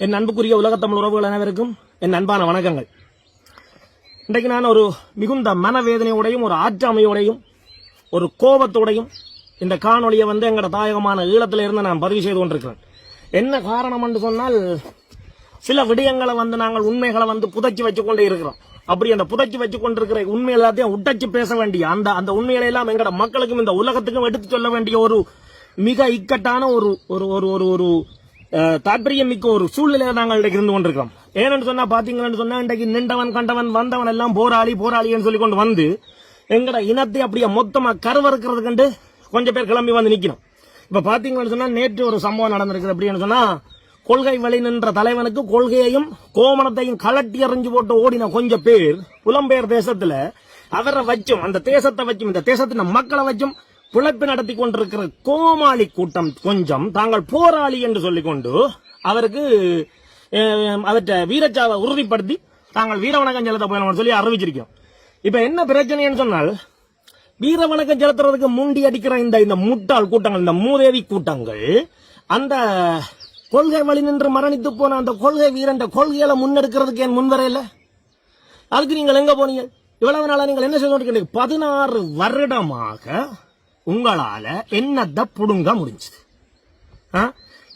என் அன்புக்குரிய உலகத்தமிழ் உறவுகள் அனைவருக்கும் என் அன்பான வணக்கங்கள். இன்றைக்கு நான் ஒரு மிகுந்த மனவேதனையோடையும் ஒரு ஆற்றாமையோடையும் ஒரு கோபத்தோடையும் இந்த காணொலியை எங்கட தாயகமான ஈழத்தில இருந்து நான் பதிவு செய்து கொண்டிருக்கிறேன். என்ன காரணம் என்று சொன்னால், சில விடயங்களை நாங்கள் உண்மைகளை புதைச்சி வச்சுக் கொண்டே இருக்கிறோம். அப்படி அந்த புதைச்சி வச்சுக் கொண்டிருக்கிற உண்மை எல்லாத்தையும் உட்டச்சு பேச வேண்டிய அந்த உண்மைகளை எல்லாம் எங்கட மக்களுக்கும் இந்த உலகத்துக்கும் எடுத்து சொல்ல வேண்டிய ஒரு மிக இக்கட்டான ஒரு ஒரு ஒரு ஒரு ஒரு தாற்பயம் மிக்க ஒரு சூழ்நிலையில நாங்கள் இன்றைக்கு இருந்து கொண்டிருக்கிறோம். ஏன்னு சொன்னா பாத்தீங்கன்னு சொன்னா, இன்றைக்கு நின்றவன் கண்டவன் வந்தவன் எல்லாம் போராளி சொல்லி கொண்டு வந்து எங்கட இனத்தை அப்படியே மொத்தமா கருவறுக்கிறது கண்டு கொஞ்சம் பேர் கிளம்பி வந்து நிக்கணும். இப்ப பாத்தீங்கன்னு சொன்னா, நேற்று ஒரு சம்பவம் நடந்திருக்கு. அப்படின்னு சொன்னா, கொள்கை வழி நின்ற தலைவனுக்கு கொள்கையையும் கோமணத்தையும் கலட்டி எறிஞ்சு போட்டு ஓடின கொஞ்சம் பேர் புலம்பெயர் தேசத்துல அவரை வச்சும் அந்த தேசத்தை வச்சும் இந்த தேசத்தின் மக்களை வச்சும் பிழைப்பு நடத்தி கொண்டிருக்கிற கோமாளி கூட்டம் கொஞ்சம் தாங்கள் போராளி என்று சொல்லிக்கொண்டு அவருக்கு அவற்றை வீரச்சாவை உறுதிப்படுத்தி தாங்கள் வீரவணக்கம் செலுத்த போயணும் சொல்லி அறிவிச்சிருக்கோம். இப்ப என்ன பிரச்சனைன்னு சொன்னால், வீரவணக்கம் செலுத்துறதுக்கு முண்டி அடிக்கிற இந்த முட்டாள் கூட்டங்கள், இந்த மூதேவி கூட்டங்கள், அந்த கொள்கை வழி நின்று மரணித்து போன அந்த கொள்கை வீரன் கொள்கைகளை முன்னெடுக்கிறதுக்கு ஏன் முன்வரையில? அதுக்கு நீங்கள் எங்க போனீங்க? இவ்வளவு நாளா நீங்கள் என்ன செய்து 16 வருடமாக உங்களால என்னத்தை புடுங்க முடிஞ்சது?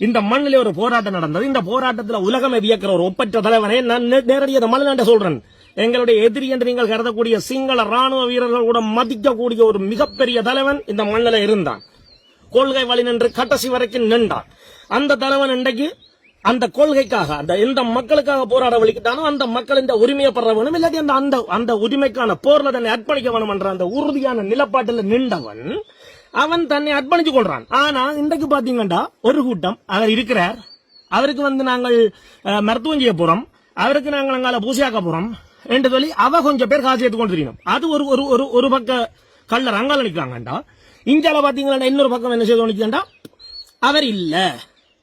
இந்த மண்ணிலே ஒரு போராட்டம் நடந்தது. இந்த போராட்டத்தில் உலகமே வியக்கிற ஒரு ஒப்பற்ற தலைவனை நான் நேரடியாக மலைநாட்ட சொல்றேன். எங்களுடைய எதிரி என்று நீங்கள் கருதக்கூடிய சிங்கள ராணுவ வீரர்கள் கூட மதிக்கக்கூடிய ஒரு மிகப்பெரிய தலைவன் இந்த மண்ணில இருந்தான். கொள்கை வழி நின்று கடைசி வரைக்கும் நின்றான். அந்த தலைவன் இன்றைக்கு அந்த கொள்கைக்காக அந்த எந்த மக்களுக்காக போராட வலிக்கிட்டானோ அந்த மக்கள் இந்த உரிமையை பெற வேணும், இல்லாட்டி அந்த உரிமைக்கான போர்ல தன்னை அர்ப்பணிக்க வேணும் என்ற அந்த உறுதியான நிலப்பாட்டில் நின்றவன் அவன் தன்னை அர்ப்பணிச்சு கொள்றான். ஆனா இன்றைக்கு பாத்தீங்கன்னா ஒரு கூட்டம் அவர் இருக்கிறார், அவருக்கு நாங்கள் மருத்துவம் செய்ய போறோம், அவருக்கு நாங்கள் அங்கால பூசியாக்க போறோம் என்று சொல்லி அவ கொஞ்சம் பேர் காசு எடுத்து கொண்டு தெரியணும். அது ஒரு பக்க கல்லர் அங்கால நிற்கிறாங்கண்டா. இந்தியால பாத்தீங்கன்னா இன்னொரு பக்கம் என்ன செய்து நிற்கிறா, அவர் இல்ல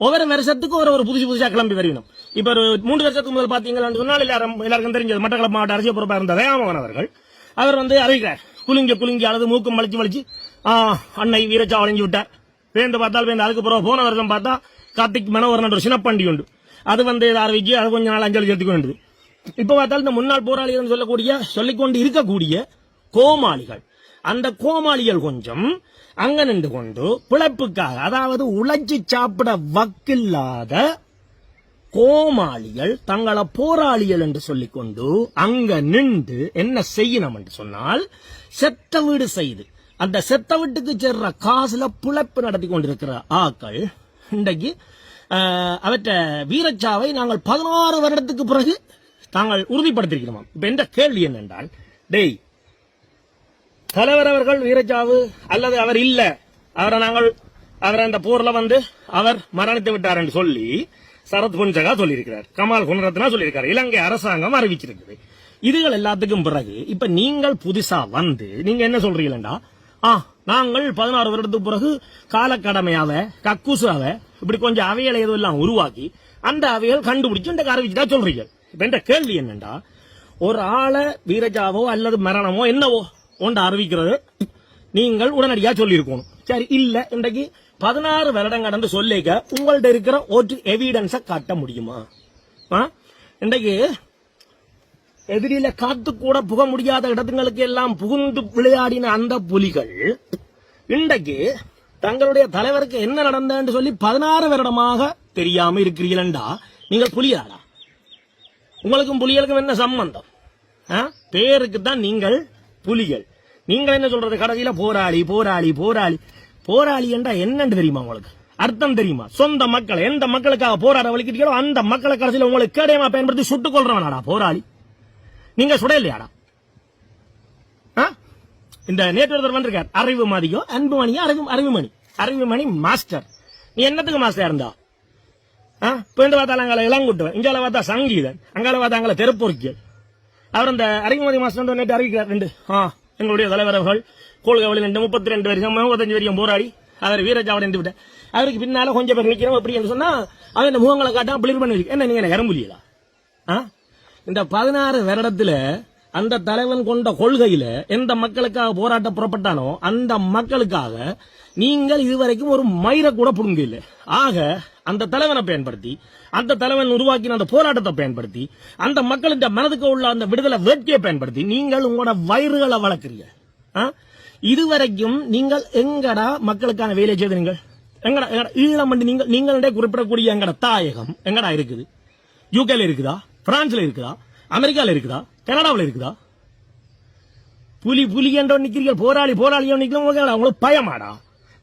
ஒவ்வொரு வருஷத்துக்கு ஒரு புதுசா கிளம்பி வரணும். இப்ப ஒரு 3 வருஷத்துக்கு முதல் பாத்தீங்கன்னு சொன்னால் எல்லாருக்கும் தெரிஞ்சது மட்டக்களப்பு மாவட்ட அரசியல் பொறுப்பாக இருந்த தயாமோகன் அவர்கள் அவர் அறிவிக்கிறார், குலுங்கி அழுது மூக்கும் வலிச்சு அன்னை வீரச்சா வளைஞ்சு விட்டார். வேந்து பார்த்தால் அதுக்கு பிறகு போன வருஷம் பார்த்தா கார்த்திக் மனோகரன் ஒரு சினப்பண்டி உண்டு, அது அறிவிச்சு அது கொஞ்ச நாள் அஞ்சலி செலுத்திக்க வேண்டியது. இப்ப பார்த்தால் இந்த முன்னாள் போராளிகள் சொல்லிக்கொண்டு இருக்கக்கூடிய கோமாளிகள், அந்த கோமாளிகள் கொஞ்சம் அங்க நின்று கொண்டு பிழைப்புக்காக, அதாவது உழைச்சி சாப்பிட வக்கில்லாத கோமாளிகள் தங்களை போராளிகள் என்று சொல்லிக்கொண்டு அங்க நின்று என்ன செய்யணும் என்று சொன்னால், செத்த வீடு செய்து அந்த செத்த வீட்டுக்கு சேர்ற காசுல பிழைப்பு நடத்தி கொண்டிருக்கிற ஆக்கள் இன்றைக்கு அவற்ற வீரச்சாவை நாங்கள் 16 வருடத்துக்கு பிறகு தாங்கள் உறுதிப்படுத்திருக்கிறோம். இப்ப என்ற கேள்வி என்னென்றால், டேய் தலைவர் அவர்கள் வீரச்சாவு அல்லது அவர் இல்ல, அவரை அந்த போர்ல அவர் மரணித்து விட்டார் என்று சொல்லி சரத் பொன்சகா சொல்லியிருக்கிறார், கமால் குணரத்னா சொல்லியிருக்காரு, இலங்கை அரசாங்கம் அறிவிச்சிருக்குது. இதுகள் எல்லாத்துக்கும் பிறகு இப்ப நீங்கள் புதுசா நீங்க என்ன சொல்றீங்களா, நாங்கள் 16 வருடத்துக்கு பிறகு காலக்கடமையாவ கக்கூசாவ இப்படி கொஞ்சம் அவைகளை ஏதோ எல்லாம் உருவாக்கி அந்த அவைகள் கண்டுபிடிச்சு இந்த அறிவிச்சுட்டா சொல்றீங்க. இப்ப என்ற கேள்வி என்னண்டா, ஒரு ஆளை வீரச்சாவோ அல்லது மரணமோ என்னவோ ஒன்று அறிவிக்கிறது நீங்கள் உடனடியா சொல்லி இருக்கணும். சரி, இல்ல இன்றைக்கு 16 வருடம் கடந்து சொல்லிக்க உங்கள்ட்ட இருக்கிற ஒரு எவிடன்ஸ காட்ட முடியுமா? இன்றைக்கு எதிரில காத்து கூட புக முடியாத இடத்துங்களுக்கு எல்லாம் புகுந்து விளையாடின அந்த புலிகள் இன்றைக்கு தங்களுடைய தலைவருக்கு என்ன நடந்தன்னு சொல்லி 16 வருடமாக தெரியாம இருக்கிறீங்களா? நீங்கள் புலியாடா? உங்களுக்கும் புலிகளுக்கும் என்ன சம்பந்தம்? பேருக்கு தான் நீங்கள் புலிகள். நீங்கள் என்ன சொல்றது? கடைசியில போராளி போராளி போராளி போராளி என்றா என்னன்னு தெரியுமா? உங்களுக்கு அர்த்தம் தெரியுமா? சொந்த மக்கள் எந்த மக்களுக்காக போராட வலிக்கிறீங்களோ அந்த மக்களை கடைசியில உங்களுக்கு கேடயமா பயன்படுத்தி சுட்டுக் கொள்றவனாடா போராளி. நீங்க சுட இல்லையாடா? இந்த நேற்று வந்திருக்கார் அறிவுமதியோ அன்புமணியோ அறிவுமணி மாஸ்டர். நீ என்னத்துக்கு மாஸ்டர் இருந்தா? பார்த்தால அங்கால இளங்குட்டுவன், இங்கால பார்த்தா சங்கீதன், அங்கால பார்த்தா அங்கால தெருப்பொருக்கியல். அவர் அந்த அறிவுமதி மாஸ்டர் நேற்று அறிவிக்கிறார், எங்களுடைய தலைவர் அவர்கள் கொள்கை வழி 32 வருஷம் 35 வரைக்கும் போராடி அவர் வீரச்சாவை அடைந்து விட்டார். அவருக்கு பின்னால கொஞ்சம் பேர் நிற்கிறோம் அப்படின்னு சொன்னா அவன் இந்த முகங்களை காட்டா பிளிர் பண்ணி என்ன நீங்க கரும்புலியலா? இந்த 16 வருடத்துல அந்த தலைவன் கொண்ட கொள்கையில எந்த மக்களுக்காக போராட்ட புறப்பட்டானோ அந்த மக்களுக்காக நீங்கள் இதுவரைக்கும் ஒரு மயிரை கூட புடுங்க இல்லை. ஆக அந்த தலைவனை பயன்படுத்தி அந்த தலைவன் உருவாக்கின அந்த போராட்டத்தை பயன்படுத்தி அந்த மக்களுடைய மனதுக்கு உள்ள அந்த விடுதலை வேட்கையை பயன்படுத்தி நீங்கள் உங்களோட வயிறுகளை வளர்க்குறீங்க. இதுவரைக்கும் நீங்கள் எங்கடா மக்களுக்கான வேலையை செய்து நீங்கள் எங்கடா ஈழம் நீங்களுடைய குறிப்பிடக்கூடிய எங்கட தாயகம் எங்கடா இருக்குது? யூகேல இருக்குதா? பிரான்ஸ்ல இருக்குதா? அமெரிக்கால இருக்குதா? கனடாவில் இருக்குதா? புலி என்ற நிக்கிறீர்கள், போராளி நிக்கிறோம். உங்களுக்கு பயமாடா?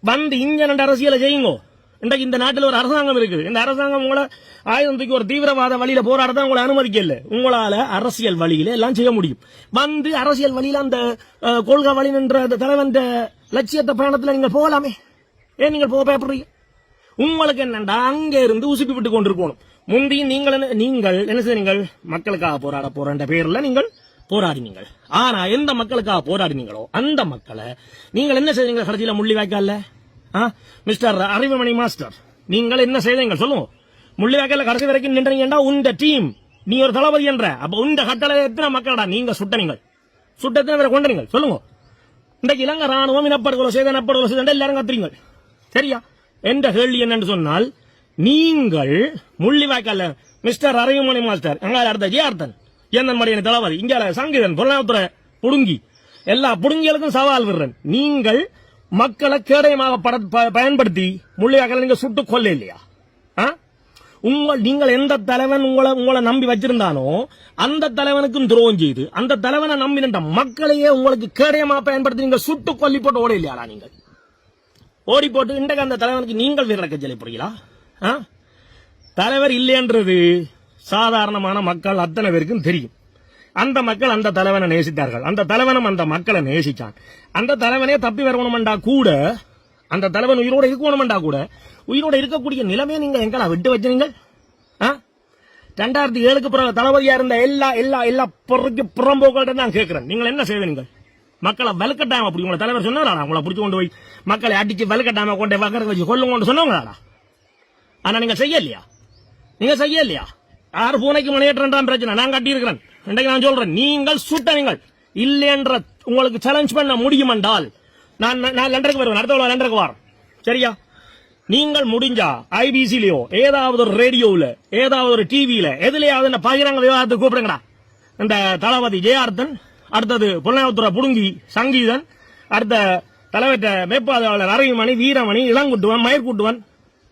வந்து இங்க அரசியலை செய்யுங்க. இன்றைக்கு இந்த நாட்டில் ஒரு அரசாங்கம் இருக்குது. இந்த அரசாங்கம் உங்களை ஆயுதத்துக்கு ஒரு தீவிரவாத வழியில போராடத்தான் உங்களை அனுமதிக்கல. உங்களால அரசியல் வழியில எல்லாம் செய்ய முடியும். வந்து அரசியல் வழியில அந்த கொள்கை வழி என்ற தலைவன் லட்சியத்தை பயணத்துல நீங்கள் போகலாமே. ஏன் நீங்கள் போக பயப்படுறீங்க? உங்களுக்கு என்னண்டா அங்க இருந்து உசுப்பி விட்டு கொண்டிருக்கணும். முந்தி நீங்கள் என்ன செய்றீங்க? மக்களுக்காக போராட போற பேர்ல நீங்கள் போராடினீங்கள். ஆனா எந்த மக்களுக்காக போராடினீங்களோ அந்த மக்களை நீங்கள் என்ன செய்றீங்க? கடைசியில முள்ளி வாய்க்கால மிஸ்டர் அறிவுமணி மாஸ்டர், நீங்கள் என்ன செய்தீங்க சொல்லுங்க. முள்ளி வாய்க்கால கடைசி வரைக்கும் நின்றீங்கடா. உண்ட டீம், நீ ஒரு தளபதி என்ற அப்ப உண்ட கட்டளை எத்தனை மக்களடா நீங்க சுட்டனீங்க? சுட்ட எத்தனை பேரை கொண்டீங்க சொல்லுங்க. இன்றைக்கு இலங்கை ராணுவம் இனப்படுகொலை செய்த எல்லாரும் கத்துறீங்க. சரியா? என்ற கேள்வி என்னன்னு சொன்னால், நீங்கள் முள்ளிவாய்க்கால மிஸ்டர் அறிவுமணி மாஸ்டர், அங்க அடுத்த ஜெயார்த்தன் என்ன மாதிரியான தளபதி, இங்க சங்கீதன் பொருளாதார புடுங்கி எல்லா புடுங்கிகளுக்கும் சவால் விடுறேன். நீங்கள் மக்களை கேடயமாக பயன்படுத்தி முள்ளிவாய்க்கால நீங்க சுட்டு கொல்ல இல்லையா? நீங்கள் எந்த தலைவன் உங்களை நம்பி வச்சிருந்தானோ அந்த தலைவனுக்கும் துரோகம் செய்து அந்த தலைவனை நம்பி நின்ற மக்களையே உங்களுக்கு கேடயமாக பயன்படுத்தி நீங்க சுட்டு கொல்லி போட்டு ஓட இல்லையா? நீங்கள் ஓடி போட்டு இன்றைக்கு அந்த தலைவனுக்கு நீங்கள் வீரக்க சொல்லி புரியலா? தலைவர் இல்லைன்றது சாதாரணமான மக்கள் அத்தனை பேருக்கும் தெரியும். அந்த மக்கள் அந்த தலைவனை நேசித்தார்கள். அந்த தலைவனும் அந்த மக்களை நேசிச்சான். அந்த தலைவனே தப்பி வரணும்டா கூட, அந்த தலைவன் உயிரோட இருக்கணும்டா கூட, உயிரோட இருக்கக்கூடிய நிலைமையை நீங்க எங்களா விட்டு வச்சீங்க? 2007க்கு பிறகு தளபதியா இருந்த எல்லா பொருளுக்கு புறம்போக்கள்கிட்ட நான் கேட்கிறேன். நீங்கள் என்ன செய்வீங்க? மக்களை வலுக்கட்டாம அப்படி உங்களை தலைவர் சொன்னாரா? உங்களை பிடிச்சு கொண்டு போய் மக்களை அடிச்சு வலுக்கட்டாம கொண்டு வக்கர வச்சு கொள்ளுங்க சொன்னவங்களாடா? ஆனா நீங்க செய்யலையா? யார் பூனைக்கு மணியேற்றான் பிரச்சனை நான் கட்டியிருக்கிறேன். இன்றைக்கு நான் சொல்றேன், நீங்கள் சுட்டவீங்கள் இல்லை என்ற உங்களுக்கு சேலஞ்ச் பண்ண முடியும் என்றால் நான் லண்டனுக்கு வருவேன். அடுத்த லண்டனுக்கு வரேன். சரியா? நீங்கள் முடிஞ்சா ஐபிசிலயோ ஏதாவது ஒரு ரேடியோவில் ஏதாவது ஒரு டிவியில எதுலயாவது இந்த பகிரங்க விவாதத்தை கூப்பிடுங்கடா. இந்த தளபதி ஜெயார்த்தன், அடுத்தது பொன்னாத்துறை புடுங்கி சங்கீதன், அடுத்த தலைவற்ற வேட்பாளர் அறிவுமணி, வீரமணி, இளங்குட்டுவன், மயிர்குட்டுவன்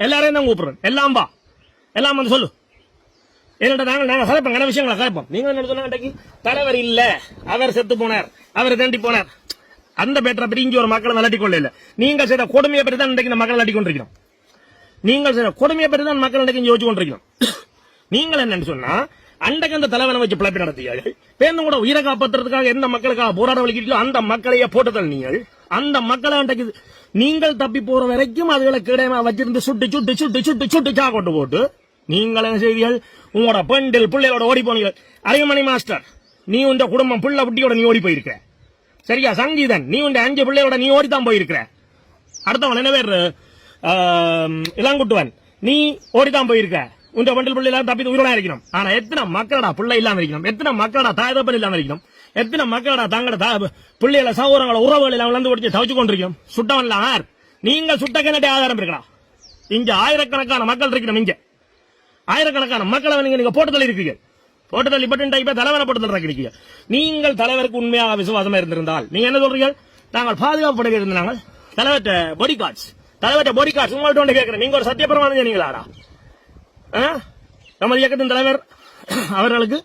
எல்லாரையும் தான் கூப்பிடுறேன். எல்லாம் வந்து சொல்லு. என்னடா நாங்க கலைப்போம், என்ன விஷயங்களை கலைப்போம். நீங்க என்ன சொன்னா தலைவர் இல்ல, அவர் செத்து போனார், அவர் தேண்டி போனார், அந்த பேட்டரை பற்றி இங்க ஒரு மக்களை விளட்டி கொள்ள இல்ல. நீங்கள் செய்த கொடுமையை பற்றி தான் இன்றைக்கு இந்த மக்கள் விளட்டி கொண்டிருக்கிறோம். நீங்கள் செய்த கொடுமையை பற்றி தான் மக்கள் இன்றைக்கு யோசிச்சு கொண்டிருக்கிறோம். நீங்கள் என்னன்னு சொன்னா அன்றைக்கு அந்த தலைவனை வச்சு பிழைப்பு நடத்தியார்கள். பேருந்து கூட உயிரை காப்பாற்றுறதுக்காக எந்த மக்களுக்காக போராட வலிக்கிறீங்களோ அந்த மக்களையே போட்டுதல். நீங்கள் அந்த மக்களை அன்றைக்கு நீங்கள் தப்பி போற வரைக்கும் அதுகளை கிடையமா வச்சிருந்து சுட்டு கொண்டு போட்டு நீங்கள் என்ன செய்வீர்கள்? உங்களோட பெண்டில் பிள்ளையோட ஓடி போனீங்க. அறிவுமணி மாஸ்டர், நீ உண்ட குடும்பம் பிள்ளை குட்டியோட நீ ஓடி போயிருக்க. சரியா? சங்கீதன், நீ உண்ட 5 பிள்ளையோட நீ ஓடித்தான் போயிருக்கிற. அடுத்தவன் என்ன பேர் இளங்குட்டுவன், நீ ஓடித்தான் போயிருக்க. உண்ட பெண்டில் பிள்ளை எல்லாம் தப்பி உயிரோட இருக்கணும். ஆனா எத்தனை மக்களடா பிள்ளை இல்லாம இருக்கணும்? எத்தனை மக்களடா தாயதப்பன் இல்லாம இருக்கணும்? எத்தனை மக்களடா தங்களோட பிள்ளைகளை சகோதரங்களை உறவுகள் எல்லாம் வந்து ஓடிச்சு தவிச்சு கொண்டிருக்கோம். சுட்டவன் இல்லாம நீங்கள் சுட்ட கிணட்டே ஆதாரம் இருக்கலாம். இங்க ஆயிரக்கணக்கான மக்கள் இருக்கணும். இங்க ஆயிரக்கணக்கான மக்களை நீங்க போட்டு தள்ளி இருக்கீங்க. போட்டு தள்ளி இப்ப தலைவரை போட்டு தள்ளி இருக்கீங்க. நீங்கள் தலைவருக்கு உண்மையாக விசுவாசமா இருந்திருந்தால் நீங்க என்ன சொல்றீங்க? நாங்கள் பாதுகாப்பு படை இருந்தாங்க. தலைவர்கிட்ட பாடி கார்ட்ஸ் உங்கள்ட்ட கேட்கிறேன். நீங்க ஒரு சத்தியப்பிரமாணம் சொன்னீங்களாடா? நமது இயக்கத்தின் தலைவர் அவர்களுக்கு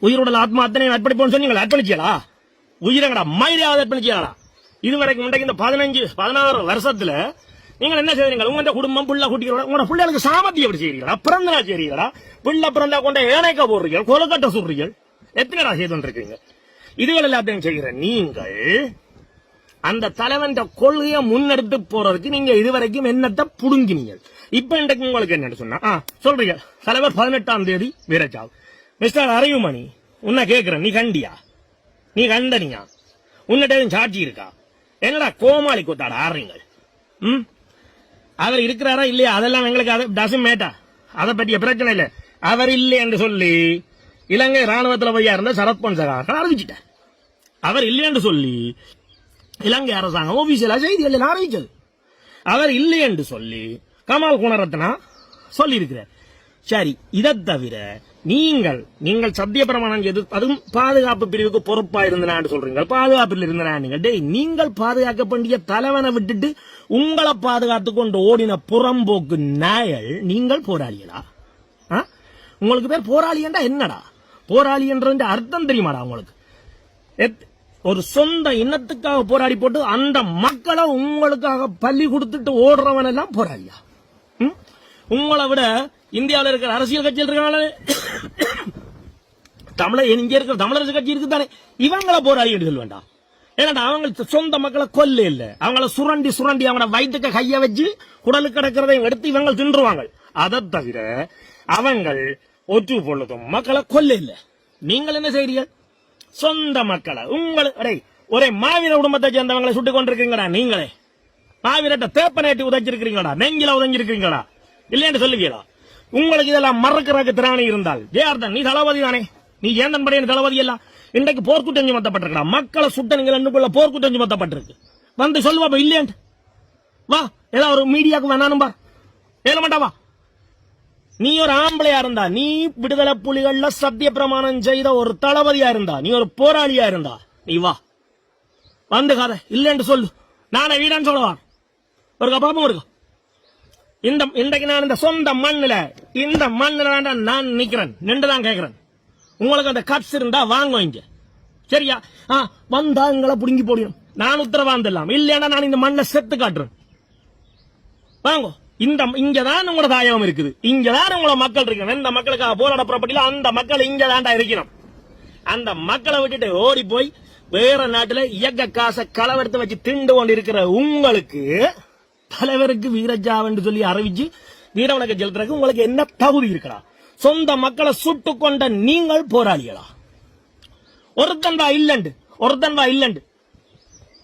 உயிரோட ஆத்மா அத்தனை அர்ப்பணிப்போம் சொன்னீங்களா? அர்ப்பணிச்சியலா? உயிரங்கடா மயிலாவது அர்ப்பணிச்சியலா? இதுவரைக்கும் இன்றைக்கு இந்த 15-16 வருஷத்துல நீங்கள் என்ன செய்றீங்க? உங்க குடும்பம் பிள்ளை குட்டிகளோட உங்களோட பிள்ளைகளுக்கு சாமர்த்தியம் எப்படி செய்றீங்களா? பிறந்த நாள் செய்றீங்களா? பிள்ளை பிறந்தா கொண்ட ஏனைக்க போடுறீங்க, கொலக்கட்ட சொல்றீங்க, எத்தனை செய்து இருக்கீங்க? இதுகள் எல்லாத்தையும் செய்கிற நீங்கள் அந்த தலைவன் கொள்கையை முன்னெடுத்து போறதுக்கு நீங்க இதுவரைக்கும் என்னத்தை புடுங்கினீங்க. இப்ப இன்றைக்கு உங்களுக்கு என்ன சொன்னா சொல்றீங்க, தலைவர் 18ஆம் தேதி வீரச்சாவு. மிஸ்டர் அறிவுமணி, உன்னை கேட்கிறேன், நீ கண்டியா? நீ கண்டனியா? உன்னிட்ட சாட்சி இருக்கா? என்னடா கோமாளி கூத்தாட ஆடுறீங்க? அவர் இருக்கிறாரா இல்லையா அதெல்லாம் எங்களுக்கு டசன் மேட்டா, அதை பற்றிய பிரச்சனை இல்லை. அவர் இல்லை என்று சொல்லி இலங்கை ராணுவத்தில் போய் இருந்த சரத்பொன்சேகா அறிவிச்சிட்டார். அவர் இல்லை என்று சொல்லி இலங்கை அரசாங்கம் ஆபீசியலா செய்திகள் அறிவிச்சது. அவர் இல்லை என்று சொல்லி கமால் குணரத்னா சொல்லி இருக்கிறார். சரி, இதை தவிர நீங்கள் சத்திய பிரமாணம் செய்து அதுவும் பாதுகாப்பு பிரிவுக்கு பொறுப்பா இருந்தனான்னு சொல்றீங்க, பாதுகாப்பில் இருந்தனா டேய், நீங்கள் பாதுகாக்க வேண்டிய தலைவனை விட்டுட்டு உங்களை பாதுகாத்து கொண்டு ஓடின புறம்போக்கு நாயல் நீங்கள் போராளிகளா? உங்களுக்கு பேர் போராளி என்றா என்னடா? போராளி என்ற அர்த்தம் தெரியுமாடா உங்களுக்கு? ஒரு சொந்த இனத்துக்காக போராடி போட்டு அந்த மக்களை உங்களுக்காக பள்ளி கொடுத்துட்டு ஓடுறவன் எல்லாம் போராளியா? உங்களை விட இந்தியாவில் இருக்கிற அரசியல் கட்சியில் இருக்கிற இங்க இருக்கிற தமிழரசு கட்சி இருக்குதானே, இவங்களை போராடி என்று சொல்ல வேண்டாம். ஏன்னா அவங்க சொந்த மக்களை கொல்ல இல்ல, அவங்கள சுரண்டி அவங்கள வயிற்றுக்க கைய வச்சு குடலுக்கு கிடக்கிறதையும் எடுத்து இவங்க தின்றுவாங்க. அதை தவிர அவங்கள் ஒற்று பொழுதும் மக்களை கொல்ல இல்ல. நீங்கள் என்ன செய்றீர்கள்? சொந்த மக்களை ஒரே மாவீர குடும்பத்தை சேர்ந்தவங்களை சுட்டுக் கொண்டிருக்கீங்களா? நீங்களே மாவீரத்தை தேப்பனேட்டி உதைச்சிருக்கீங்களா? நெஞ்சில உதஞ்சிருக்கீங்களா? இல்லைன்னு சொல்லுவீங்களா? உங்களுக்கு இதெல்லாம் மறக்கிறதுக்கு திராணி இருந்தால் ஜெயார்தன் நீ தளபதி தானே, நீ ஏந்தன் படையின் தளபதி எல்லாம் இன்றைக்கு போர்க்குற்றம் சுமத்தப்பட்டிருக்கா? மக்களை சுட்ட நீங்கள் போர்க்குற்றம் சுமத்தப்பட்டிருக்கு. வந்து சொல்லுவா இல்லையன்ட்டு வா, ஏதாவது ஒரு மீடியாவுக்கு வேணானும் பா, ஏல மாட்டாவா? நீ ஒரு ஆம்பளையா இருந்தா, நீ விடுதலை புலிகள்ல சத்திய பிரமாணம் செய்த ஒரு தளபதியா இருந்தா, நீ ஒரு போராளியா இருந்தா, நீ வா வந்து கதை இல்லைன்னு சொல்லு. நானே வீடான்னு சொல்லுவா ஒரு கப்பாப்பும் இருக்கும். இன்றைக்கு நான் இந்த சொந்த மண்ணுல வேண்டாம் நான் நிக்கிறேன், நின்றுதான் கேட்கிறேன். உங்களுக்கு அந்த கட்ஸ் இருந்தா வாங்க இங்க, சரியா? வந்தா எங்களை புடுங்கி போடியும், நான் உத்தரவாந்தெல்லாம் இல்லையா? நான் இந்த மண்ணை செத்து காட்டுறேன், வாங்க. இங்கதான் உங்களோட தாயகம் இருக்குது, இங்கதான் உங்களோட மக்கள் இருக்கணும். எந்த மக்களுக்காக போராட புறப்பட்டில அந்த மக்கள் இங்கதான்டா இருக்கணும். அந்த மக்களை விட்டுட்டு ஓடி போய் வேற நாட்டுல இயக்க காசை களவெடுத்து வச்சு திண்டு கொண்டு இருக்கிற உங்களுக்கு தலைவருக்கு வீரஜாவென்று சொல்லி அறிவிச்சு வீரவணக்கம் செலுத்துறதுக்கு உங்களுக்கு என்ன தகுதி இருக்கிறா? சொந்த மக்களை சுட்டு கொண்ட நீங்கள் போராளிகளா? ஒருத்தன் வா இல்லண்டு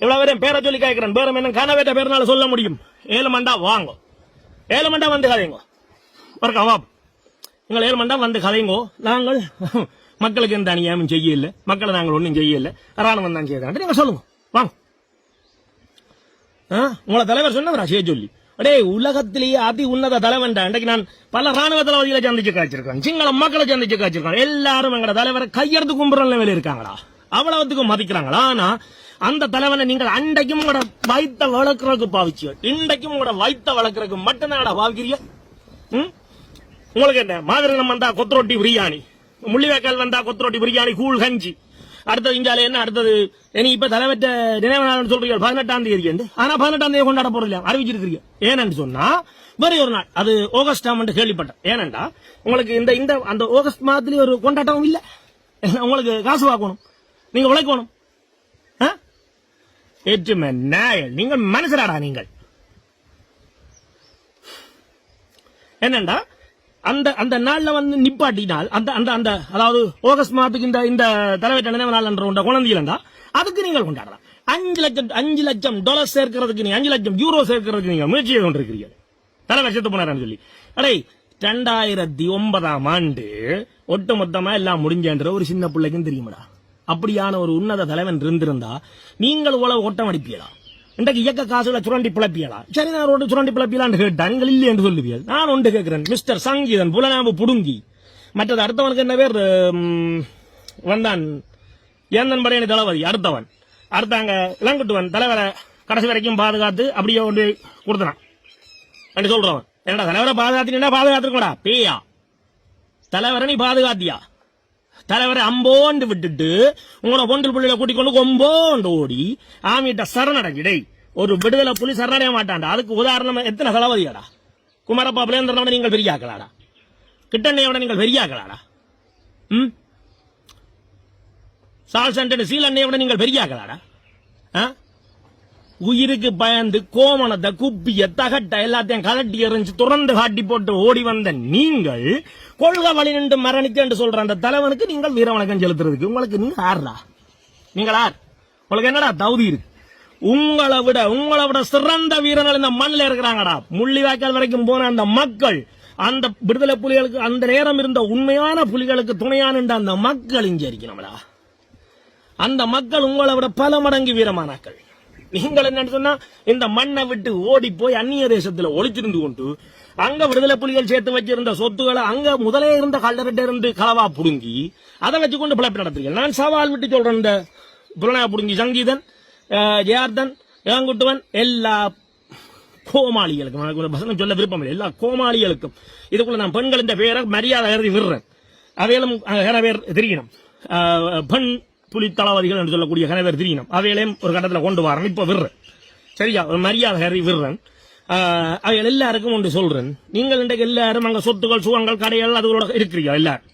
இவ்வளவு பேரும் பேரை சொல்லி கேட்கிறேன். பேரம் என்ன கனவேட்ட பேர்னால சொல்ல முடியும். 7 மண்டா வாங்க, 7 மண்டா வந்து கதைங்கோ, ஒரு கவாப் நீங்கள் 7 மண்டா வந்து கதைங்கோ. நாங்கள் மக்களுக்கு எந்த அநியாயமும் செய்யல, மக்களை நாங்கள் ஒன்றும் செய்யல, ராணுவம் தான் செய்யறாங்க. நீங்க சொல்லுங்க வாங்க. உங்களை தலைவர் சொன்னவரா செய்ய சொல்லி? உலகத்திலேயே அதி உன்னத தலைவன். இன்றைக்கு நான் பல ராணுவ தளபதிகளை சந்திச்சு காய்ச்சிருக்கேன், சிங்கள மக்களை சந்திச்சு காய்ச்சிருக்கேன். எல்லாரும் எங்கட தலைவரை கையெடுத்து கும்புற நிலையில இருக்காங்களா? அவ்வளவுத்துக்கும் மதிக்கிறாங்களா? ஆனா அந்த தலைவனை நீங்கள் அன்றைக்கும் உங்களோட வைத்த வளர்க்கறதுக்கு பாவிச்சு, இன்றைக்கும் உங்களோட வைத்த வளர்க்கறதுக்கு மட்டும்தான் பாவிக்கிறீங்க. உங்களுக்கு என்ன மாதிரினம் வந்தா கொத்தரொட்டி பிரியாணி, முள்ளிவாய்க்கால் வந்தா கொத்தரொட்டி பிரியாணி, கூழ் கஞ்சி. அடுத்தது இஞ்சால என்ன? அடுத்தது இப்ப தலைவற்ற நினைவு நாள் சொல்றீங்க 18ஆம் தேதி. ஆனா 18ஆம் தேதி கொண்டாட போறீங்க, அறிவிச்சிருக்கீங்க. ஏன்னு சொன்னா வேற ஒரு நாள், அது ஆகஸ்ட் கேள்விப்பட்டேன். ஏனண்டா உங்களுக்கு இந்த அந்த ஆகஸ்ட் மாதத்துலயும் ஒரு கொண்டாட்டம் இல்ல. உங்களுக்கு காசு வாக்கணும், நீங்க உழைக்கணும். ஏற்றுமை நாயல், நீங்கள் மனுஷராடா? நீங்கள் என்னண்டா அந்த நாள்ல வந்து நிப்பாட்டினால் அந்த அதாவது ஆகஸ்ட் மாதத்துக்கு இந்த தலைவர் நினைவு நாள் என்ற குழந்தைகளா அதுக்கு நீங்கள் கொண்டாடலாம். 5 லட்சம் டாலர் சேர்க்கிறதுக்கு, 5 லட்சம் யூரோ சேர்க்கிறதுக்கு நீங்க முயற்சி செய்து கொண்டிருக்கிறீங்க. தலைவர் செத்து போனார் சொல்லி 2009ஆம் ஆண்டு ஒட்டுமொத்தமா எல்லாம் முடிஞ்சன்ற ஒரு சின்ன பிள்ளைக்கும் தெரியுமாடா? அப்படியான ஒரு உன்னத தலைவன் இருந்திருந்தா நீங்கள் உழவு ஓட்டம் அடிப்பீங்களா? இன்றைக்கு இயக்க காசுகளை சுரண்டி பிளப்பியலா? சரி, நான் ஒன்று சுரண்டி பிளப்பியலான்னு கேட்டா நீங்கள் இல்லை என்று சொல்லுவீர்கள். நான் ஒன்று கேட்கிறேன், மிஸ்டர் சங்கீதன் புலனாம்பு புடுங்கி மற்றது அடுத்தவனுக்கு என்ன பேர் வந்தான், ஏந்தன் படையணி தளபதி அடுத்தாங்க இளங்குட்டுவன் தலைவரை கடைசி வரைக்கும் பாதுகாத்து அப்படியே ஒன்று கொடுத்தான் என்று சொல்றவன். என்னடா தலைவரை பாதுகாத்துருக்கா? பேயா தலைவரை நீ பாதுகாத்தியா? தலைவரை அம்போண்டு விட்டுட்டு உங்களோட பொண்டில் புள்ளியில கூட்டிக் கொண்டு கொம்போண்டு ஓடி ஆமிட்ட சரணடைஞ்சிடை. ஒரு விடுதலை புலி சரணடைய மாட்டான்டா. அதுக்கு உதாரணம் எத்தனை தளபதியாடா? குமாரப்பா பிளேந்திரனோட நீங்கள் பெரியாக்கலாடா? கிட்டண்ணையோட நீங்கள் பெரியாக்கலாடா? சால்சன் சீலண்ணையோட நீங்கள் பெரியாக்கலாடா? உயிருக்கு பயந்து கோமணத்தை குப்பிய தகட்ட எல்லாத்தையும் கலட்டி எறிஞ்சு துறந்து காட்டி போட்டு ஓடி வந்த நீங்கள் கொள்கை வழி நின்று மரணிக்க சொல்ற அந்த தலைவனுக்கு நீங்கள் வீர வணக்கம் செலுத்துறதுக்கு உங்களுக்கு நீங்க ஆறுடா? நீங்கள் ஆர்? உங்களுக்கு என்னடா தகுதி இருக்கு? உங்களை விட சிறந்த வீரர்கள் இந்த மண்ணில் இருக்கிறாங்கடா. முள்ளிவாய்க்கால் வரைக்கும் போன அந்த மக்கள், அந்த விடுதலை புலிகளுக்கு அந்த நேரம் இருந்த உண்மையான புலிகளுக்கு துணையான அந்த மக்கள் இங்க இருக்கணும்டா. அந்த மக்கள் உங்களை விட பல மடங்கு வீரமானாக்கள். நீங்கள் என்னன்னு சொன்னா இந்த மண்ணை விட்டு ஓடி போய் அந்நிய தேசத்துல ஒளிச்சிருந்து கொண்டு அங்க விடுதலை புலிகள் சேர்த்து வச்சிருந்த சொத்துக்களை அங்க முதலே இருந்த கல்லறிட்ட இருந்து களவா புடுங்கி அதை வச்சுக்கொண்டு பிழைப்பு நடத்துறீங்க. நான் சவால் விட்டு சொல்றேன், இந்த புலனா புடுங்கி சங்கீதன், ஜெயார்தன், ஏங்குட்டுவன் எல்லா கோமாளிகளுக்கும் சொல்ல விருப்பம் இல்லை, எல்லா கோமாளிகளுக்கும் இதுக்குள்ள நான் பெண்கள் இந்த பேரை மரியாதை கருதி விடுறேன். அவையிலும் பேர் தெரியணும், பெண் புலி தளபதிகள் என்று சொல்லக்கூடிய கணவர் தெரியணும். அவையிலையும் ஒரு கட்டத்தில் கொண்டு வரேன், இப்ப விடுறேன். சரியா, ஒரு மரியாதை கருதி விடுறேன். அவைகள் எல்லாருக்கும் ஒன்று சொல்றேன், நீங்கள் இன்றைக்கு எல்லாரும் அங்க சொத்துக்கள் சுகங்கள் கடைகள் அதுகளோட இருக்கிறீங்க எல்லாரும்.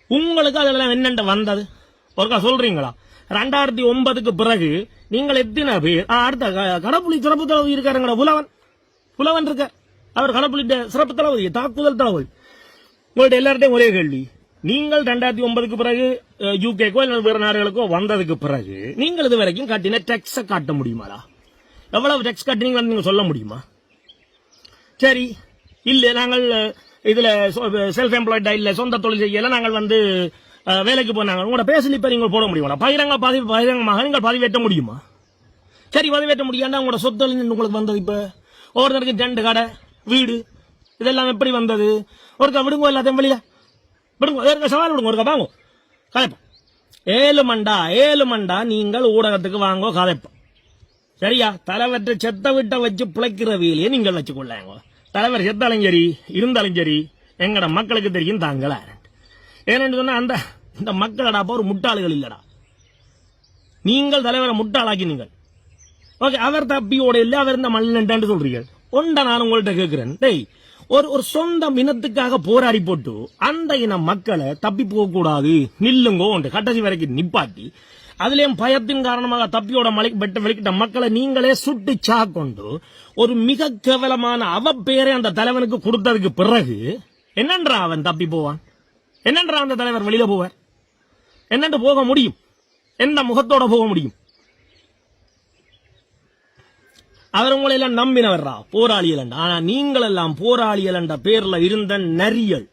உங்களுக்கு அதெல்லாம் என்னென்ன வந்தது ஒருக்கா சொல்றீங்களா? 2009க்கு பிறகு நீங்கள் எத்தனை பேர் அடுத்த கடப்புலி சிறப்பு தளபதி இருக்காருங்க, புலவன் இருக்கார், அவர் கடப்புலி சிறப்பு தளபதி, தாக்குதல் தளபதி. உங்கள்ட்ட எல்லார்ட்டையும் ஒரே கேள்வி, நீங்கள் 2009க்கு பிறகு யூகேக்கோ இல்லை வேறு நாடுகளுக்கோ வந்ததுக்கு பிறகு நீங்கள் இது வரைக்கும் காட்டின டேக்ஸை காட்ட முடியுமாடா? எவ்வளவு டேக்ஸ் கட்டினீங்க நீங்க சொல்ல முடியுமா? சரி, இல்ல நாங்கள் இதுல செல்ஃப் எம்ப்ளாய்டா இல்ல சொந்த தொழில் செய்யல, நாங்கள் வேலைக்கு போனாங்க, உங்களோட பேசலிப்ப நீங்கள் போட முடியுமா? பகிரங்கமாக நீங்கள் பதிவேற்ற முடியுமா? சரி, பதிவேற்ற முடியாண்டா உங்களோட சொத்து உங்களுக்கு வந்தது. இப்ப ஒருத்தருக்கு 2 கடை வீடு இதெல்லாம் எப்படி வந்தது? ஒருக்கா விடுங்க, எல்லாத்தையும் வெளியா விடுங்க, சவால் விடுங்க, ஒருக்கா வாங்க கதைப்போம். 7 மண்டா நீங்கள் ஊடகத்துக்கு வாங்க கதைப்போம். சரியா, தலைவற்ற செத்த விட்ட வச்சு பிழைக்கிற வேலையை நீங்கள் வச்சுக்கொள்ளாங்க. தலைவர் செத்தாலும் சரி இருந்தாலும் சரி எங்கட மக்களுக்கு தெரியும் தாங்கள. ஏன்னு சொன்னா இந்த மக்களடா ஒரு முட்டாளுகள் இல்லடா, நீங்கள் தலைவரை முட்டாளாக்கினீங்க. ஓகே, அவர் தப்பியோட இல்ல, அவர் இந்த மல்லன்ட்டு சொல்றீங்க. ஒன்றை நான் உங்கள்கிட்ட கேட்கிறேன், டேய், ஒரு சொந்த இனத்துக்காக போராடி போட்டு அந்த இன மக்களை தப்பி போக கூடாது, நில்லுங்கோ கட்டசி வரைக்கும் நிப்பாட்டி அதுலயும் பயத்தின் காரணமாக தப்பியோட வெளிக்கிட்ட மக்களை நீங்களே சுட்டு சாக்கொண்டு ஒரு மிக கேவலமான அவ பேரை அந்த தலைவனுக்கு கொடுத்ததுக்கு பிறகு என்னன்றா அவன் தப்பி போவான்? என்னன்றா அந்த தலைவர் வெளியில போவார்? என்னென்று போக முடியும்? எந்த முகத்தோட போக முடியும்? அவர் உங்களை எல்லாம் நம்பினவர்ரா போராளிகள். ஆனா நீங்கள் எல்லாம் போராளிகள் என்ற பேர்ல இருந்த நரியல்.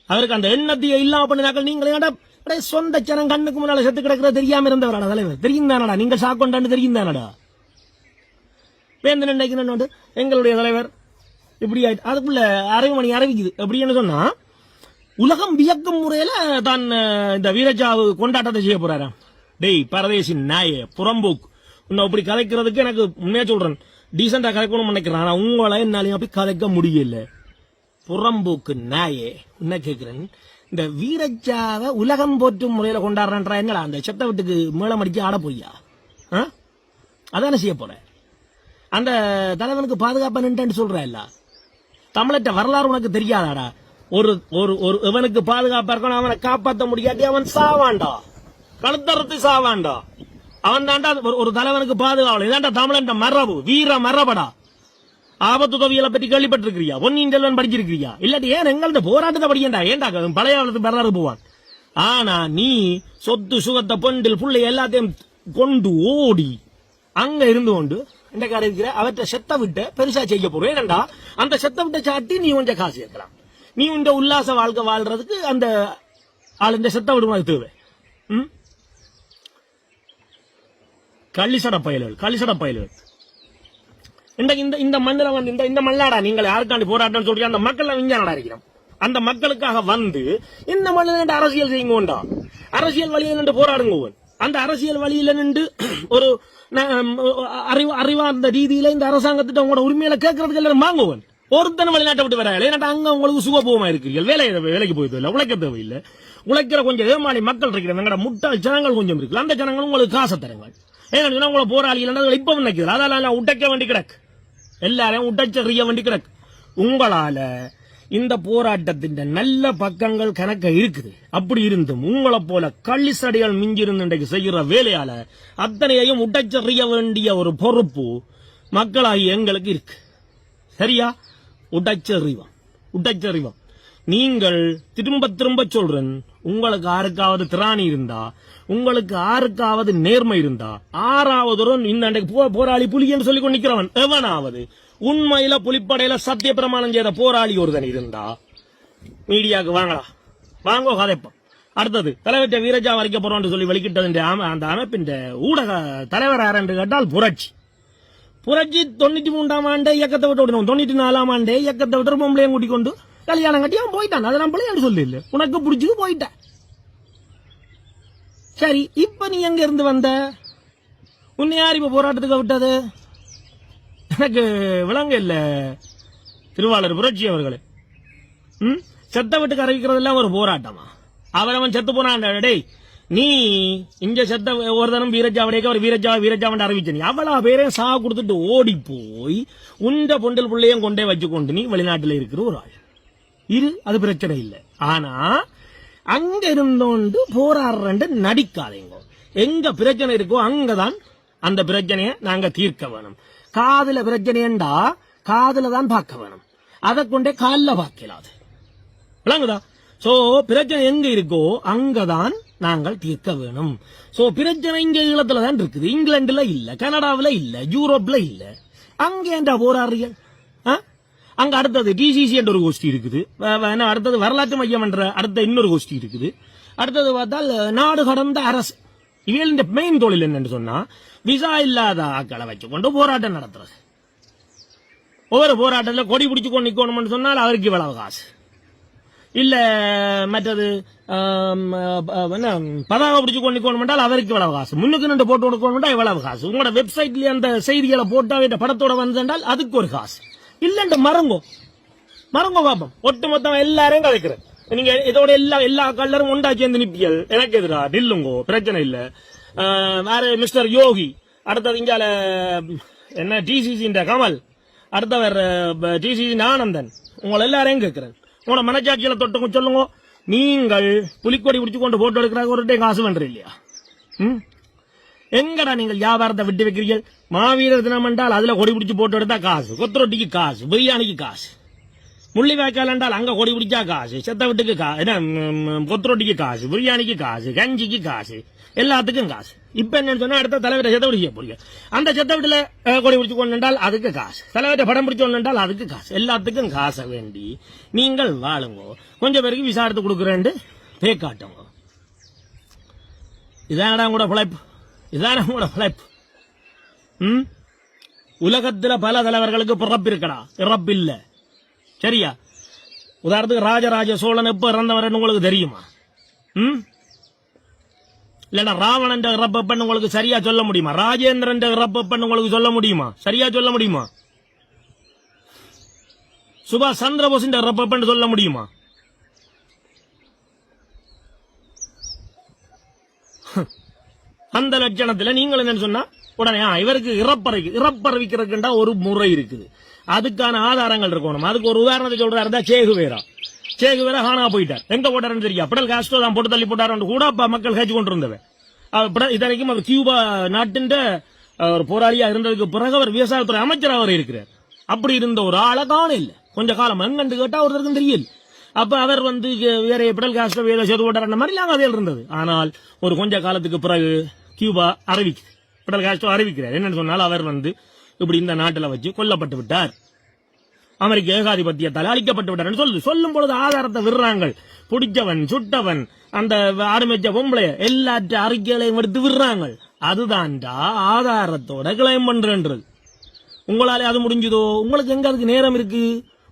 அவருக்கு அந்த எண்ணத்தையே இல்லாம பண்ணினாக்கள். நீங்களே சொந்த ஜனம் கண்ணுக்கு முன்னால செத்து கிடக்கிற தெரியாம இருந்தவராடா தலைவர். தெரியும் தானடா, நீங்க சாக்கொண்டான்னு தெரியும் தானடா. வேந்தன் நினைக்கணும் எங்களுடைய தலைவர் இப்படி ஆயிட்டு அதுக்குள்ள மணி அறிவிக்குது அப்படின்னு சொன்னா உலகம் வியக்கும் முறையில தான் இந்த வீரஜாவு கொண்டாட்டத்தை செய்ய போறாராம். டேய் பரதேசி நாயே புறம்போக்கு, உன்னை அப்படி கதைக்கிறதுக்கு எனக்கு உண்மையா சொல்றேன், டீசெண்டா கதைக்கணும்னு நினைக்கிறேன். ஆனா உங்களை என்னாலையும் அப்படி கதைக்க முடியல. புறம்போக்கு நாயே, என்ன கேட்கிறேன், இந்த வீரஜாவை உலகம் போற்றும் முறையில கொண்டாடுறா என்னடா? அந்த செத்த வீட்டுக்கு மேளம் அடிச்சு ஆட போய்யா? அதான செய்ய போற? அந்த தலைவனுக்கு பாதுகாப்பா நின்று சொல்ற இல்ல, தமிழற்ற வரலாறு உனக்கு தெரியாதாடா? ஒரு ஒரு இவனுக்கு பாதுகாப்பா இருக்கணும், அவனை காப்பாற்ற முடியாட்டி அவன் சாவான்டா, கழுத்தறுத்து சாவான்டா. அவன் தாண்டா ஒரு தலைவனுக்கு பாதுகாவல். இதாண்டா தமிழன் மரபு, வீர மரபடா. ஆபத்து தொகைகளை பற்றி கேள்விப்பட்டிருக்கிறியா? பொன்னியின் செல்வன் படிச்சிருக்கிறியா? இல்லாட்டி ஏன் எங்களது போராட்டத்தை படிக்கண்டா? ஏண்டா பழைய காலத்து வரலாறு போவான். ஆனா நீ சொத்து சுகத்தை பொண்டில் புள்ளை எல்லாத்தையும் கொண்டு ஓடி அங்க இருந்து கொண்டு இந்த கார இருக்கிற அவற்றை செத்த விட்டு பெருசா செய்ய போறோம். ஏனண்டா அந்த செத்த விட்ட சாட்டி நீ கொஞ்சம் காசு சேர்க்கலாம். நீ இந்த உல்லாச வாழ்க்கை வாழ்றதுக்கு அந்த ஆள் இந்த செத்த விடுமா தேவை. களிசட பயல்கள் இந்த மண்ணில் இந்த மண்ணாடா நீங்கள் யாருக்காண்டி போராட்டம் சொல்றீங்க? அந்த மக்கள் விஞ்ஞானடா இருக்கிறோம். அந்த மக்களுக்காக இந்த மண்ணில் அரசியல் செய்யுங்கோண்டா, அரசியல் வழியில் நின்று போராடுங்க. அந்த அரசியல் வழியில நின்று ஒரு அறிவார்ந்த ரீதியில இந்த அரசாங்கத்திட்ட உங்களோட உரிமையில கேட்கறதுக்கு எல்லாரும் வாங்குவன். ஒருத்தன வெளிநாட்டை விட்டு வர ஏன்னா அங்க உங்களுக்கு சுகபோகமா இருக்கிறீர்கள், வேலைக்கு போய் தேவையில்லை, உழைக்க தேவையில்லை. உழைக்கிற கொஞ்சம் ஏமாளி மக்கள் இருக்கிற எங்கட முட்டாள் ஜனங்கள் கொஞ்சம் இருக்கு. அந்த ஜனங்கள் உங்களுக்கு காசை தருங்கள். ஏன்னா உங்களை போராளிகள் இப்ப நினைக்கிறது அதெல்லாம் உடைக்க வேண்டி கிடக்கு, எல்லாரையும் உடைச்சறிய வேண்டி கிடக்கு. உங்களால இந்த போராட்டத்தின் நல்ல பக்கங்கள் கணக்க இருக்குது. அப்படி இருந்தும் உங்களை போல கள்ளிசடிகள் மிஞ்சிருந்து இன்றைக்கு செய்கிற வேலையால அத்தனையையும் உடைச்சறிய வேண்டிய ஒரு பொறுப்பு மக்களாகி எங்களுக்கு இருக்கு. சரியா? உடைச்சறிவம். நீங்கள் திரும்ப சொல்றேன், உங்களுக்கு ஆருக்காவது திராணி இருந்தா, உங்களுக்கு ஆருக்காவது நேர்மை இருந்தா, ஆறாவது இந்த போராளி புலி என்று சொல்லிக் கொண்டு நிக்கிறவன் எவனாவது உண்மையில புலிப்படையில சத்திய பிரமாணம் செய்த போராளி ஒருதன் இருந்தா மீடியாவுக்கு வாங்கடா, வாங்கோ கதைப்போம். அடுத்தது தலைவர் வீரஜா வரைக்க போறோம் சொல்லி வெளிக்கிட்டது அந்த அமைப்பின் ஊடக தலைவர் யார் என்று கேட்டால் புரட்சி 93ஆம் ஆண்டே இயக்கத்தை விட்டு விடணும். 94ஆம் ஆண்டே இயக்கத்தை விட்டு பொம்பளையும் கூட்டிக் கொண்டு கல்யாணம் கட்டி அவன் போயிட்டான். அதை நம்மளே சொல்லி இல்லை, உனக்கு பிடிச்சது போயிட்ட. சரி, இப்ப நீ எங்க இருந்து வந்த? உன்னை யார் இப்ப போராட்டத்துக்கு விட்டது? எனக்கு விளங்க இல்ல திருவாளர் புரட்சி அவர்களே. செத்த வீட்டுக்கு அறிவிக்கிறதெல்லாம் ஒரு போராட்டமா? அவன் செத்து போனான். டேய், நீ இங்க செத்த ஒருத்தனும் வீரஜாவடைக்க ஒரு வீரஜாவன் அறிவிச்ச நீ அவ்வளவு பேரையும் சா கொடுத்துட்டு ஓடி போய் உண்ட பொண்டல் பிள்ளையும் கொண்டே வச்சுக்கொண்டு நீ வெளிநாட்டுல இருக்கிற ஒரு ஆள் இரு, அது பிரச்சனை இல்லை. ஆனா அங்க இருந்தோண்டு போராடுறேன் நடிக்காதீங்க. எங்க பிரச்சனை இருக்கோ அங்கதான் அந்த பிரச்சனையை நாங்க தீர்க்க வேணும். காதுல பிரச்சனைண்டா காதுல தான் பார்க்க வேணும், அதை கொண்டே காலில் பார்க்கலாது. விளங்குதா? சோ பிரச்சனை எங்க இருக்கோ அங்கதான் நாங்கள் தீர்க்க வேணும். சோ பிரச்சனை இங்க ஈழத்துல தான் இருக்குது, இங்கிலாந்துல இல்ல, கனடாவில இல்ல, யூரோப்ல இல்ல. அங்க ஏண்டா போராடுறீர்கள்? அங்க அடுத்தது டிசிசி என்ற ஒரு கோஷ்டி இருக்குது, அடுத்தது வரலாற்று மையம் என்ற அடுத்த இன்னொரு கோஷ்டி இருக்குது. அடுத்தது பார்த்தால் நாடு கடந்த அரசு. இவங்க மெயின் தொழில் என்னன்னு சொன்னா விசா இல்லாத ஆக்களை வச்சுக்கொண்டு போராட்டம் நடத்துறது. ஒவ்வொரு போராட்டத்தில் கொடி பிடிச்சு கொண்டு நிக்கணும்னு சொன்னால் அவருக்கு இவ்வளவு காசு இல்ல, மற்றது பதாவை பிடிச்சு கொண்டு நிக்கணும் அவருக்கு இவ்வளவு காசு, முன்னுக்கு நின்று போட்டு கொடுக்கணும் இவ்வளவு காசு, உங்களோட வெப்சைட்ல அந்த செய்திகளை போட்டா படத்தோட வந்தால் அதுக்கு ஒரு காசு இல்ல. மறங்கோ பாப்போம், ஒட்டு மொத்தம் எல்லாரையும் கலைக்கிறேன். நீங்க இதோட எல்லா கல்லரும் ஒண்டா சேர்ந்து நிப்பியல் எனக்கு எதிரா நில்லுங்கோ, பிரச்சனை இல்ல. வேற மிஸ்டர் யோகி, அடுத்தது இங்கால என்ன டிசிசி கமல், அடுத்தவர் டிசிசி ஆனந்தன், உங்களை எல்லாரையும் கேட்கிறேன். உங்களோட மனச்சாட்சியில தொட்டு சொல்லுங்க, நீங்கள் புலிக்கொடி பிடிச்சு கொண்டு போட்டோ எடுக்கிறாங்க ஒரு டே காசு பண்ற இல்லையா? எங்கடா நீங்கள் வியாபாரத்தை விட்டு வைக்கிறீர்கள்? மாவீரர் தினம் என்றால் அதுல கொடி பிடிச்சு போட்டோ எடுத்தா காசு, கொத்தரொட்டிக்கு காசு, பிரியாணிக்கு காசு, முள்ளி வாய்க்கால் என்றால் அங்க கொடி பிடிச்சா காசு, செத்த வீட்டுக்கு கொத்தரொட்டிக்கு காசு, பிரியாணிக்கு காசு, கஞ்சிக்கு காசு, எல்லாத்துக்கும் காசு. இப்ப என்ன சொன்னா அடுத்த தலைவரை செத்த பிடிக்க போறீங்க, அந்த செத்த வீட்டுல கொடி பிடிச்சு கொண்டால் அதுக்கு காசு, தலைவரை படம் பிடிச்சு கொண்டால் அதுக்கு காசு, எல்லாத்துக்கும் காசை வேண்டி நீங்கள் வாழுங்க. கொஞ்சம் பேருக்கு விசா எடுத்து கொடுக்குறேன் பேக்காட்டுங்க. இதானடா கூட பிழைப்பு, இதான கூட பிழைப்பு. உலகத்துல பல தலைவர்களுக்கு பிறப்பு இருக்கடா, இறப்பு இல்ல. சரியா? உதாரணத்துக்கு ராஜராஜ சோழன் எப்ப இறந்தவர் உங்களுக்கு தெரியுமா? இல்லன்னா ராவணன் இறப்பன்னு உங்களுக்கு சரியா சொல்ல முடியுமா? ராஜேந்திரன் இறப்பன்னு உங்களுக்கு சொல்ல முடியுமா? சரியா சொல்ல முடியுமா? சுபாஷ் சந்திரபோஸ் இறப்பன்னு சொல்ல முடியுமா? அந்த லட்சணத்துல நீங்கள் என்ன சொன்னா உடனே இவருக்கு இறப்பறிவிக்கிறதுக்குண்டா ஒரு முறை இருக்குது, அதுக்கான ஆதாரங்கள் இருக்கணும். அதுக்கு ஒரு உதாரணத்தை சொல்றாரு சேகுவேரா காணா போயிட்டார். எங்க போட்டாருன்னு தெரியா? பிடல் காஸ்ட்ரோ தான் போட்டு தள்ளி போட்டாரு கூட மக்கள் கேச்சு கொண்டு இருந்தவர். இதனைக்கும் அவர் கியூபா நாட்டின் ஒரு போராளியா இருந்ததுக்கு பிறகு அவர் விவசாயத்துறை அமைச்சராக அவர் இருக்கிறார். அப்படி இருந்த ஒரு ஆளை காண இல்ல கொஞ்ச காலம். எங்கன்னு கேட்டா ஒருத்தருக்கும் தெரியல. அப்ப அவர் வேற பிடல் காஸ்ட்ரோ வேலை செய்து போட்டார் மாதிரி நாங்க அதில் இருந்தது. ஆனால் ஒரு கொஞ்ச காலத்துக்கு பிறகு கியூபா அறிவிக்குது, பிடல் காஸ்ட்ரோ அறிவிக்கிறார். என்னன்னு சொன்னால் அவர் இப்படி இந்த நாட்டில் வச்சு கொல்லப்பட்டு விட்டார், அமெரிக்க ஏகாதிபத்தியத்தால் அழிக்கப்பட்டு விட்டார் சொல்லும் பொழுது ஆதாரத்தை விடுறாங்க. பிடிச்சவன் சுட்டவன் அந்த ஆரம்பிச்ச பொம்பளை எல்லாற்ற அறிக்கைகளையும் எடுத்து விடுறாங்க. அதுதான்டா ஆதாரத்தோட கிளைம் பண்றது. உங்களாலே அது முடிஞ்சதோ? உங்களுக்கு எங்க அதுக்கு நேரம் இருக்கு?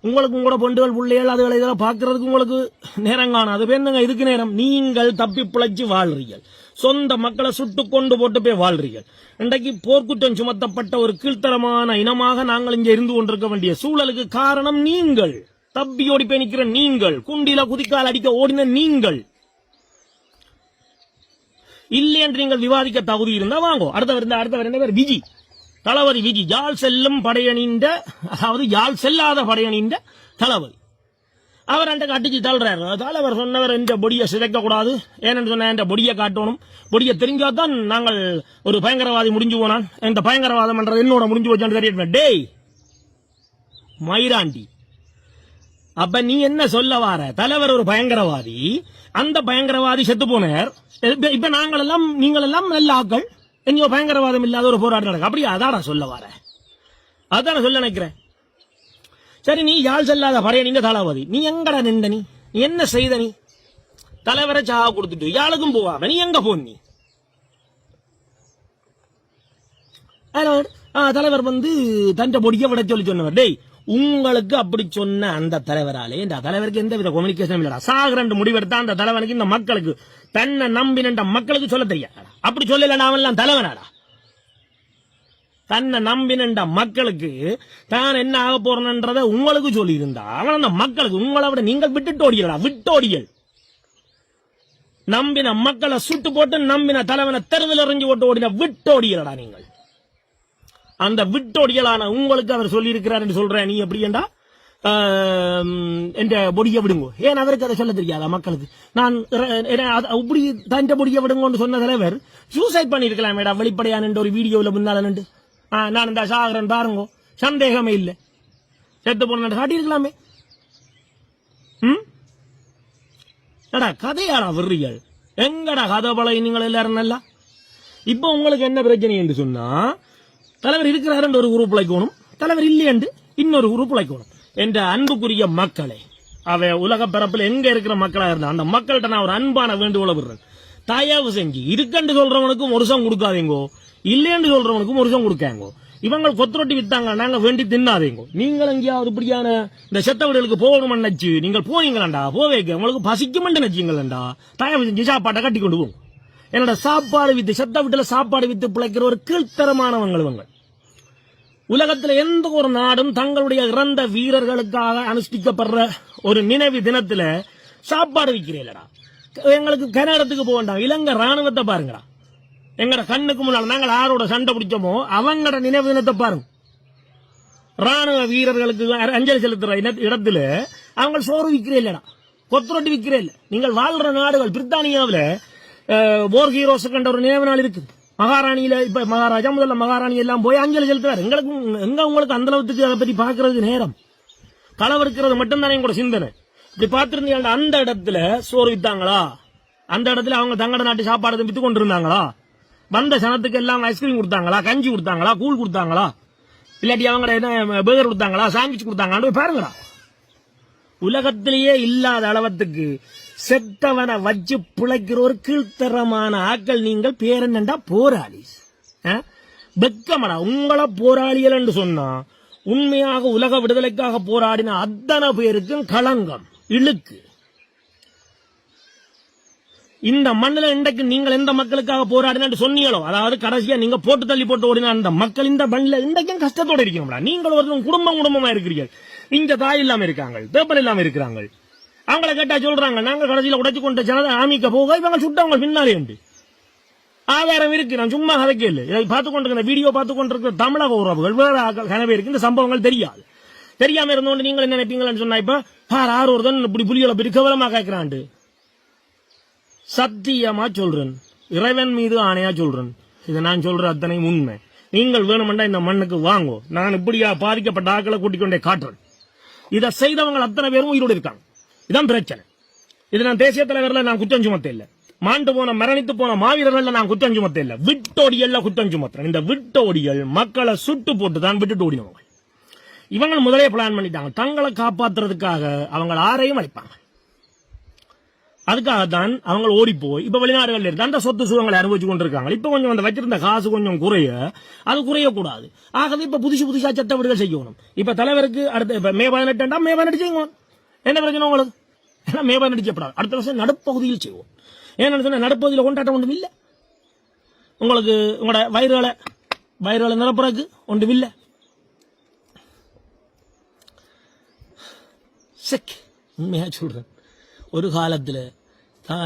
உங்களுக்கு உங்களோட பொண்டுகள் பிள்ளைகள் அதுகளை இதெல்லாம் பாக்குறதுக்கு உங்களுக்கு நேரம் காணாது. என்னங்க இதுக்கு நேரம்? நீங்கள் தப்பி பிழைச்சு வாழ்றீர்கள், சொந்த மக்களை சுட்டு கொண்டு போட்டு போய் வாழ்றீர்கள். இன்றைக்கு போர்க்குற்றம் சுமத்தப்பட்ட ஒரு கீழ்த்தரமான இனமாக நாங்கள் இங்கே இருந்து கொண்டிருக்க வேண்டிய சூழலுக்கு காரணம் நீங்கள். தப்பி ஓடி போய் நிக்கிற நீங்கள், குண்டில குதிக்கால் அடிக்க ஓடின நீங்கள். இல்லை என்று நீங்கள் விவாதிக்க தகுதி இருந்தா வாங்கோ. அடுத்தவர் என்ன பேர்? விஜி, தளபதி விஜி, யாழ் செல்லும் படையணிந்த, அதாவது யாழ் செல்லாத படையணிந்த தளபதி. அவர் அன்றைக்கு அடிச்சு தள்ளுறாரு. தலைவர் சொன்னவர் இந்த பொடியை சிதைக்க கூடாது, ஏன்னு சொன்ன இந்த பொடியை காட்டணும், பொடியை தெரிஞ்சாதான் நாங்கள் ஒரு பயங்கரவாதி முடிஞ்சு போனான், இந்த பயங்கரவாதம் என்றது என்னோட முடிஞ்சு போச்சான்னு தெரியல. டேய் மயிராண்டி, அப்ப நீ என்ன சொல்ல வார? தலைவர் ஒரு பயங்கரவாதி, அந்த பயங்கரவாதி செத்து போனார். இப்ப நீங்கள் எல்லாம் நல்ல ஆக்கள், எங்கேயோ பயங்கரவாதம் இல்லாத ஒரு போராட்டம் நடக்கு. அப்படியே அதான சொல்ல வார? அதான சொல்ல நினைக்கிறேன். சரி, நீ யாழ் செல்லாத படைய நீங்க தளபதி, நீ எங்கடா நின்ற? நீ என்ன செய்த? நீ தலைவரை சாக கொடுத்துட்டு யாளுக்கும் போவாம நீ எங்க போனி? தலைவர் வந்து தண்ட பொடிக்க விட சொல்லி சொன்னவர். டேய் உங்களுக்கு அப்படி சொன்ன அந்த தலைவராலே இந்த தலைவருக்கு எந்த வித கம்யூனிகேஷன் இல்லடா. சாகரண்டு முடிவெடுத்தா அந்த தலைவனுக்கு இந்த மக்களுக்கு தன்னை நம்பின மக்களுக்கு சொல்ல தெரியாது. அப்படி சொல்லலடா அவன் எல்லாம் தலைவனாடா. தன்னை நம்பின மக்களுக்கு தான் என்ன ஆக போறன்றத உங்களுக்கு சொல்லி இருந்தா அவன் அந்த மக்களுக்கு உங்களை விட நீங்கள் விட்டுட்டோடியலடா. விட்டோடியல் நம்பின மக்களை சுட்டு போட்டு நம்பின தலைவனை தெருவில் எறிஞ்சு போட்டு ஓடின விட்டோடியலடா. நீங்கள் அந்த விட்டோடியலான உங்களுக்கு அவர் சொல்லி இருக்கிறார் என்று சொல்றேன். நீ எப்படி என்றா என்ற பொடிய விடுங்கோ. ஏன் அவருக்கு அதை சொல்ல தெரியாதா மக்களுக்கு? நான் இப்படி தண்ட பொடிய விடுங்கன்னு சொன்ன தலைவர் சூசைட் பண்ணிருக்கலாம் மேடா வெளிப்படையான ஒரு வீடியோல முன்னால நின்று நான் இந்த சாகரன் பாருங்கோ சந்தேகமே இல்லை செத்து போன காட்டியிருக்கலாமே. கதையாடா விடுறீர்கள் எங்கடா கதை பழகி நீங்கள் எல்லாரும் நல்லா. இப்ப உங்களுக்கு என்ன பிரச்சனை என்று சொன்னா தலைவர் இருக்கிறார் ஒரு குரூப் வைக்கணும், தலைவர் இல்லை என்று இன்னொரு குரூப் வைக்கணும். என்ற அன்புக்குரிய மக்களே, அவ உலக பரப்பில் எங்க இருக்கிற மக்களா இருந்தா அந்த மக்கள்கிட்ட நான் ஒரு அன்பான வேண்டுகோளை விடுறேன். தயவு செஞ்சு இருக்கண்டு சொல்றவனுக்கும் ஒரு வருஷம் கொடுக்காதீங்கோ, இல்லைன்னு சொல்றவனுக்கும் ஒரு வருஷம் கொடுக்காங்கோ. இவங்க கொத்தரொட்டி வித்தாங்க நாங்க வேண்டி தின்னாதீங்கோ. நீங்கள் எங்கேயாவது இப்படியான இந்த செத்த வீடுகளுக்கு போகணும்னு நினைச்சு நீங்கள் போவீங்களாண்டா, போவேக்க உங்களுக்கு பசிக்கும் நினைச்சீங்களா, தயவு செஞ்சு சாப்பாட்டை கட்டி கொண்டு போங்க. என்னோட சாப்பாடு வித்து செத்த வீட்டுல சாப்பாடு வித்து பிழைக்கிற ஒரு கீழ்த்தரமானவங்க இவங்க. உலகத்தில் எந்த ஒரு நாடும் தங்களுடைய இறந்த வீரர்களுக்காக அனுஷ்டிக்கப்படுற ஒரு நினைவு தினத்துல சாப்பாடு விற்கிறீங்களா? எங்களுக்கு கனடத்துக்கு போக வேண்டாம், இலங்கை ராணுவத்தை பாருங்கடா. எங்கட கண்ணுக்கு முன்னால நாங்கள் யாரோட சண்டை பிடிச்சோமோ அவங்களோட நினைவு தினத்தை பாருங்க. ராணுவ வீரர்களுக்கு அஞ்சலி செலுத்துற இடத்துல அவங்க சோறு விற்கிறீங்களா, கொத்தரொட்டி விற்கிறீல்ல. நீங்கள் வாழ்ற நாடுகள் பிரித்தானியாவில் போர் ஹீரோஸ் கண்ட ஒரு நினைவு நாள் இருக்குது. மகாராணியில இப்ப மகாராஜா முதல்ல மகாராணி எல்லாம் போய் அஞ்சலி செலுத்துறாரு. எங்களுக்கு எங்க உங்களுக்கு அந்த அளவுக்கு அதை பத்தி பாக்குறதுக்கு நேரம், களவெடுக்கிறது மட்டும்தானே கூட சிந்தனை. இப்படி பார்த்திருந்தீங்க அந்த இடத்துல சோறு வித்தாங்களா? அந்த இடத்துல அவங்க தங்கட நாட்டு சாப்பாடு வித்து கொண்டு இருந்தாங்களா? வந்த சனத்துக்கு எல்லாம் ஐஸ்கிரீம் கொடுத்தாங்களா, கஞ்சி கொடுத்தாங்களா, கூழ் கொடுத்தாங்களா, இல்லாட்டி அவங்க என்ன பேர்கர் கொடுத்தாங்களா, சாண்ட்விச் கொடுத்தாங்களான்னு பாருங்கடா. உலகத்திலேயே இல்லாத அளவத்துக்கு செத்தவனை வச்சு பிழைக்கிற ஒரு கீழ்த்தரமான ஆக்கள் நீங்கள். பேர் என்னண்டா போராளி. வெக்கமடா உங்களை போராளிகள் என்று சொன்னா உண்மையாக உலக விடுதலைக்காக போராடின அத்தனை பேருக்கும் களங்கம் இழுக்கு. இந்த மண்ணில் இன்றைக்கு நீங்கள் எந்த மக்களுக்காக போராடினு சொன்னீங்களோ, அதாவது கடைசியா நீங்க போட்டு தள்ளி போட்டு ஓடின அந்த மக்கள் இந்த மண்ணில் இன்றைக்கும் கஷ்டத்தோட இருக்கீங்களா? நீங்கள் ஒரு குடும்பமா இருக்கிறீர்கள். இங்க தாய் இல்லாம இருக்காங்க, பேப்பர் இல்லாம இருக்கிறாங்க. அவங்கள கேட்டா சொல்றாங்க நாங்க கடைசியில உடைச்சு கொண்ட ஜனதை ஆமிக்க போக இவங்க சுட்டவங்க பின்னாலே உண்டு. ஆதாரம் இருக்கு, நான் சும்மா கதைக்கே இல்லை. இதை பார்த்து கொண்டிருக்கிற வீடியோ பார்த்து கொண்டிருக்கிற தமிழக உறவுகள் வேற கனவே இந்த சம்பவங்கள் தெரியாது. தெரியாம இருந்தோண்டு நீங்கள் என்ன நினைப்பீங்கன்னு சொன்னா இப்ப ஆறு ஒருத்தன் இப்படி புலிகளை பற்றி கவலமா கேட்கிறாண்டு. சத்தியமா சொல்றேன், இறைவன் மீது ஆணையா சொல்றேன், இதை நான் சொல்ற அத்தனை உண்மை. நீங்கள் வேணுமெண்டா இந்த மண்ணுக்கு வாங்கோ, நான் இப்படியா பாதிக்கப்பட்ட ஆக்களை கூட்டிக் கொண்டே காட்டுறேன். இதை செய்தவங்க அத்தனை பேரும் உயிரோடு இருக்காங்க. இதான் பிரச்சனை. இது நான் தேசிய தலைவர்ல நான் குற்றம் சுமத்த இல்ல, மாண்டு போன மரணித்து போன மாவீரர்கள் நான் குற்றம் சுமத்த இல்ல, விட்டோடியல்ல குற்றம் சுமத்துறேன். இந்த விட்டோடிகள் மக்களை சுட்டு போட்டு தான் விட்டுட்டு ஓடினவங்க. இவங்க முதலே பிளான் பண்ணிட்டாங்க, தங்களை காப்பாற்றுறதுக்காக அவங்க ஆரையும் அழைப்பாங்க. அதுக்காகத்தான் அவங்க ஓடி போய் இப்ப வெளிநாடுகள் இருந்து அந்த சொத்து சுகங்களை அனுபவிச்சு கொண்டிருக்காங்க. இப்ப கொஞ்சம் அந்த வச்சிருந்த காசு கொஞ்சம் குறைய, அது குறையக்கூடாது. ஆகவே இப்ப புதுசா சட்ட விடுதலை செய்யணும். இப்ப தலைவருக்கு அடுத்த இப்ப மே 18 மே 18 செய்வோம். என்ன பிரச்சனை உங்களுக்கு? ஏன்னா மே 18 செய்யப்படாது, அடுத்த வருஷம் நடுப்பகுதியில் செய்வோம். ஏன்னு சொன்னா நடுப்பகுதியில் கொண்டாட்டம் ஒன்றும் இல்லை. உங்களுக்கு உங்களோட வயிறுகளை நிரப்புறதுக்கு ஒன்றும் இல்லை. உண்மையா சொல்றேன், ஒரு காலத்துல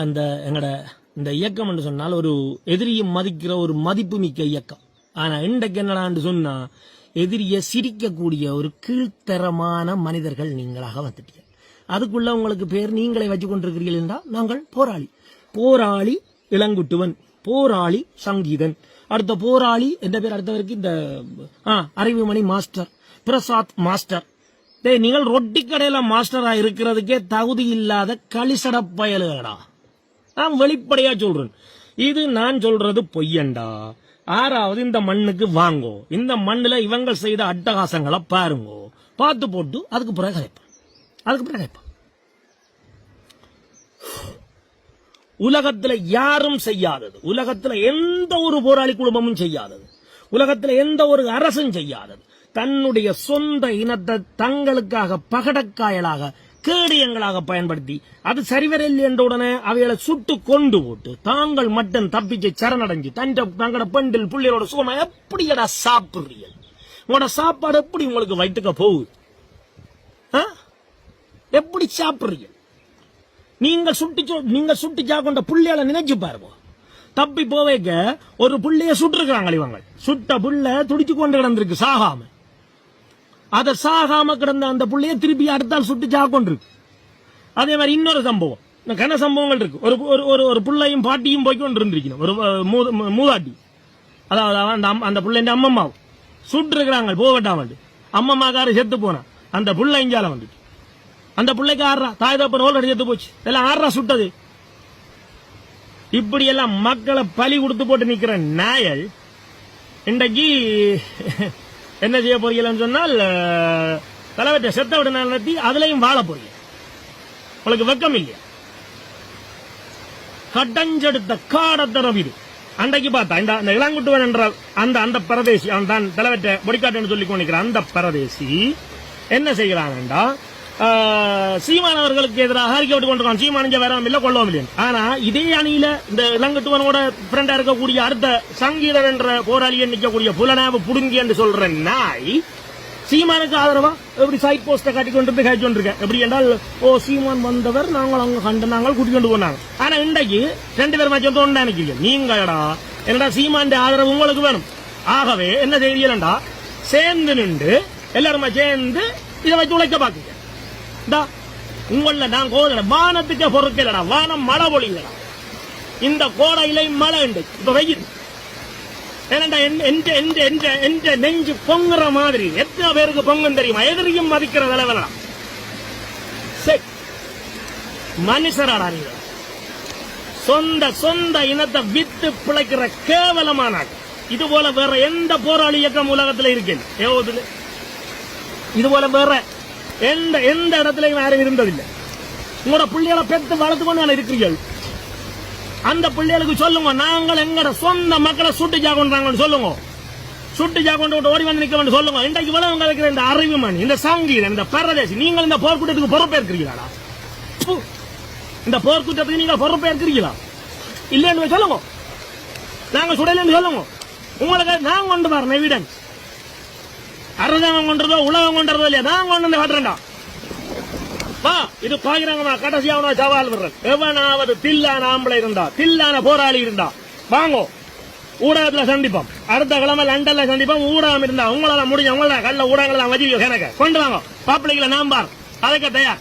அந்த எங்கட இந்த இயக்கம் என்று சொன்னால் ஒரு எதிரியை மதிக்கிற ஒரு மதிப்பு மிக்க இயக்கம். ஆனா இன்றைக்கு என்னடான்னு சொன்னா எதிரியை சிரிக்கக்கூடிய ஒரு கீழ்த்தரமான மனிதர்கள் நீங்களாக வந்துட்டீங்க. அதுக்குள்ள உங்களுக்கு பேர் நீங்களே வச்சு கொண்டிருக்கிறீர்கள் என்றால் நாங்கள் போராளி இளங்குட்டுவன், போராளி சங்கீதன், அடுத்த போராளி என்ற பேர் அடுத்தவருக்கு இந்த அறிவுமணி மாஸ்டர், பிரசாத் மாஸ்டர். நீங்கள் ரொட்டி கடையில மாஸ்டரா இருக்கிறதுக்கே தகுதி இல்லாத களிசட பயலுகடா. நான் வெளிப்படையா சொல்றேன், இது நான் சொல்றது பொய்யண்டா. ஆறாவது இந்த மண்ணுக்கு வாங்கோ, இந்த மண்ணுல இவங்க செய்த அட்டகாசங்களை பாருங்கோ, பார்த்து போட்டு அதுக்கு பிறகு கேட்பேன். உலகத்துல யாரும் செய்யாதது, உலகத்துல எந்த ஒரு போராளி குடும்பமும் செய்யாதது, உலகத்துல எந்த ஒரு அரசும் செய்யாதது. தன்னுடைய சொந்த இனத்தை தங்களுக்காக பகடக்காயலாக கேடியங்களாக பயன்படுத்தி அது சரிவரில்லை என்ற உடனே அவைகளை சுட்டு கொண்டு போட்டு தாங்கள் மட்டும் தப்பிச்சு சரணடைஞ்சு தங்களோட பெண்டில் புள்ளியோட சுகமா எப்படியடா சாப்பிடுறீங்க? உங்களோட சாப்பாடு எப்படி உங்களுக்கு வயிற்றுக்க போகுது? எப்படி சாப்பிடுறீங்க? நீங்க சுட்டி கொண்ட புள்ளையால நினைச்சு பாருங்க. தப்பி போவேக்க ஒரு புள்ளைய சுட்டிருக்கிறாங்க. இவங்க சுட்ட புள்ள துடிச்சு கொண்டு கிடந்திருக்கு சாகாம. அத சாகாம கிடந்த அந்த புள்ளைய திருப்பி அடுத்தால் சுட்டு சாக்கொண்டிருக்கு. அதே மாதிரி இன்னொரு சம்பவம், கன சம்பவங்கள் இருக்கு. ஒரு புள்ளையும் பாட்டியும் போய்க்கொண்டு இருந்திருக்கணும். ஒரு மூதாட்டி, அதாவது அந்த புள்ளைண்ட அம்மம்மாவும் சுட்டு இருக்கிறாங்க. போகட்டாம அம்மம்மாக்காரு செத்து போனா அந்த புள்ள இஞ்சால வந்துட்டு அந்த பிள்ளைக்கு ஆடுறா தாய் தப்பன் ஓல்ரெடி செத்து போச்சு. எல்லாம் ஆடுறா சுட்டது. இப்படி எல்லாம் மக்களை பலி கொடுத்து போட்டு நிக்கிற நாயல் இன்றைக்கு என்ன செய்ய போறீங்கன்னு சொன்னால் தலைவற்ற செத்த விட நடத்தி அதுலயும் வாழ போறீங்க. உங்களுக்கு வெக்கம் இல்லையா? கடஞ்செடுத்த காடத்தரம் இது. அன்றைக்கு பார்த்தா இந்த இளங்குட்டுவன் என்ற அந்த பிரதேசி, அவன் தான் தலைவற்ற பொடிக்காட்டுன்னு சொல்லி கொண்டிருக்கிற அந்த பிரதேசி என்ன செய்கிறான்டா, சீமானவர்களுக்கு எதிராக அறிக்கை விட்டு கொண்டிருக்கான். சீமானஞ்ச வேற இல்ல கொள்ளவும் இல்லை. ஆனா இதே அணியில இந்த இளங்கட்டுவனோட ஃப்ரெண்டா இருக்கக்கூடிய அடுத்த சங்கீதன் என்ற போராளியை நிற்கக்கூடிய புலனாவு புடுங்கி என்று சொல்ற நாய் சீமானுக்கு ஆதரவா எப்படி சைட் போஸ்ட காட்டி கொண்டு காய்ச்சி கொண்டிருக்கேன். எப்படி என்றால், ஓ சீமான் வந்தவர், நாங்கள் அங்க கண்டு நாங்கள் கூட்டி கொண்டு போனாங்க. ஆனா இன்றைக்கு 2 பேர் மச்சம் தோண்டா நிக்கிறீங்க. நீங்கடா என்னடா சீமான் ஆதரவு உங்களுக்கு வேணும். ஆகவே என்ன செய்யலண்டா, சேர்ந்து நின்று எல்லாருமா சேர்ந்து இதை வச்சு உழைக்க பாக்குங்க. உங்கள நான் கோதல வானத்துக்கே பொறுக்கலடா, வானம் மழை பொழிங்கடா. இந்த கோடையில மழை உண்டு. இப்ப வெயில் என்ற நெஞ்சு பொங்குற மாதிரி எத்தனை பேருக்கு பொங்கும் தெரியுமா? எதிரியும் மதிக்கிற நிலவலா மனுஷராடா நீங்க. சொந்த இனத்தை வித்து பிழைக்கிற கேவலமான இது போல வேற எந்த போராளி இயக்கம் உலகத்தில் இருக்கு? இது போல வேற எந்த இடத்துலயும் யாரும் இருந்ததில்லை. உங்களோட பிள்ளைகளை பெற்று வளர்த்து கொண்டு இருக்கிறீர்கள். அந்த பிள்ளைகளுக்கு சொல்லுங்க, நாங்கள் எங்கட சொந்த மக்களை சுட்டு கொண்டாங்கன்னு சொல்லுங்க. சுட்டு கொண்டு ஓடி வந்து நிக்க சொல்லுங்க. இன்றைக்கு விளவங்க இருக்கிற இந்த அறிவுமணி, இந்த சங்கீதம், இந்த பரதேசி, நீங்கள் இந்த போர்க்குற்றத்துக்கு பொறுப்பேற்கிறீங்களா? இந்த போர்க்குற்றத்துக்கு நீங்கள் பொறுப்பேற்கிறீங்களா? இல்லைன்னு சொல்லுங்க. நாங்க சுடலன்னு சொல்லுங்க. உங்களுக்கு நாங்க கொண்டு வரணும் எவிடன்ஸ். அரசாங்கம் கொண்டதோ உலகம் கொண்டதோ இல்லையா, நான் கொண்டு வந்து காட்டுறேன்டா. வா, இது பாக்குறாங்கம்மா. கடைசியாவனா சவால் வர்றேன். எவனாவது தில்லான ஆம்பளை இருந்தா, தில்லான போராளி இருந்தா வாங்கோ, ஊடகத்துல சந்திப்போம். அடுத்த கிழமை லண்டன்ல சந்திப்போம். ஊடகம் இருந்தா உங்களால முடிஞ்ச உங்களோட கல்ல ஊடகங்களை வச்சு எனக்கு கொண்டு வாங்க. பாப்பிளைகளை நாம் பார், அதுக்கு தயார்.